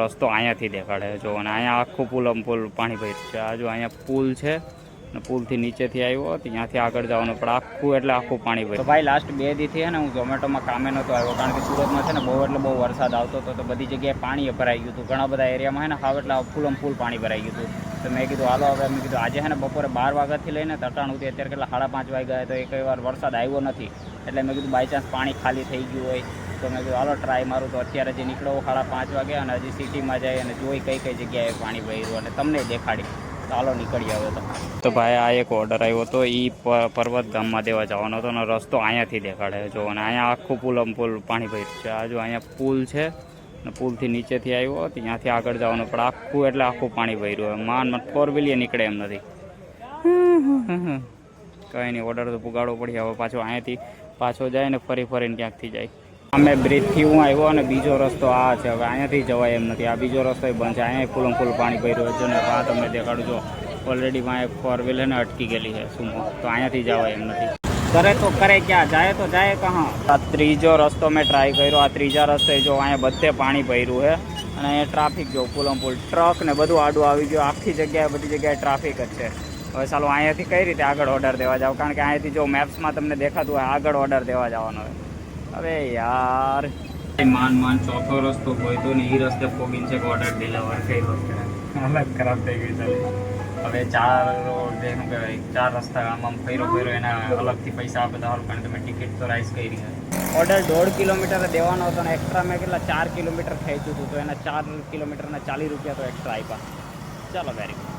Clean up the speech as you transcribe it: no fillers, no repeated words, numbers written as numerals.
રસ્તો અહીંયાથી દેખાડે જો, અને અહીંયા આખું પુલ પાણી ભર્યું છે. આ જો અહીંયા પુલ છે ને પુલથી નીચેથી આવ્યો ત્યાંથી આગળ જવાનું પણ આખું એટલે આખું પાણી ભર્યું. તો ભાઈ લાસ્ટ 2 દીથી છે ને હું ઝોમેટોમાં કામે નહોતો આવ્યો, કારણ કે સુરતમાં છે ને બહુ વરસાદ આવતો હતો, તો બધી જગ્યાએ પાણી ભરાઈ ગયું હતું. ઘણા બધા એરિયામાં છે ને હાવ એટલે ફૂલ પાણી ભરાઈ ગયું હતું. તો મેં કીધું હાલો હવે મેં કીધું આજે છે ને બપોરે 12 વાગ્યાથી લઈને તટાણ સુધી અત્યારે કેટલા 5:30 વાગ્યા, તો એક વાર વરસાદ આવ્યો નથી. એટલે મેં કીધું બાય ચાન્સ પાણી ખાલી થઈ ગયું હોય તો મેં કીધું હાલો ટ્રાય મારું. તો અત્યારે જે નીકળો 5:30 વાગ્યા અને હજી સિટીમાં જાય અને જોઈ કઈ જગ્યાએ પાણી ભર્યું અને તમને દેખાડી. ચાલો નીકળી આવે તો ભાઈ આ એક ઓર્ડર આવ્યો હતો, એ પર્વત ગામમાં દેવા જવાનો હતો અને રસ્તો અહીંયાથી દેખાડે જો, અને અહીંયા આખું પુલ પાણી ભર્યું છે. આ જો અહીંયા પુલ છે ને પુલથી નીચેથી આવ્યો ત્યાંથી આગળ જવાનું પણ આખું એટલે આખું પાણી ભર્યું. માન 4 વ્હીલર નીકળે એમ નથી. કંઈ નહીં, ઓર્ડર તો પુગાડવો પડી. હવે પાછો અહીંયાથી પાછો જાય ને ફરીને ક્યાંકથી જાય. અમે બ્રિજથી હું આવ્યો અને બીજો રસ્તો આ છે. હવે અહીંયાથી જવાય એમ નથી. આ બીજો રસ્તો બંધ છે. અહીંયા ફૂલ પાણી ભર્યું છે ને આ તમને દેખાડું છો. ઓલરેડી માં 4 વ્હીલર ને અટકી ગયેલી છે સુમો, તો અહીંયાથી જવાય એમ નથી. કરે તો કરે ક્યાં, જાય તો જાય કહા. આ ત્રીજો રસ્તો મેં ટ્રાય કર્યો. આ ત્રીજા રસ્તે જો અહીંયા બધે પાણી ભર્યું છે અને અહીંયા ટ્રાફિક જો ફૂલ ટ્રક ને બધું આડું આવી ગયું. આખી જગ્યાએ બધી જગ્યાએ ટ્રાફિક જ છે. હવે ચાલો અહીંયાથી કઈ રીતે આગળ ઓર્ડર દેવા જાવ, કારણ કે અહીંયાથી જો મેપ્સમાં તમને દેખાતું હોય આગળ ઓર્ડર દેવા જવાનો હોય. અરે યાર માન ચોથો રસ્તો હોય તો ને એ રસ્તે પોગીને છે ઓર્ડર ડિલિવર કર્યો છે. હાલત ખરાબ થઈ ગઈ ચાલી. હવે 4 શું કહેવાય 4 રસ્તા આમ ફર્યો એના અલગથી પૈસા આપે તો સારું, કારણ કે મેં ટિકિટ તો રાઈસ કરી છે. ઓર્ડર 1.5 કિલોમીટર દેવાનો હતો ને એક્સ્ટ્રા મેં કેટલા 4 કિલોમીટર ખેંચ્યું હતું, તો એના 4 કિલોમીટરના 40 રૂપિયા તો એક્સ્ટ્રા આપ્યા. ચાલો વેરી ગુડ.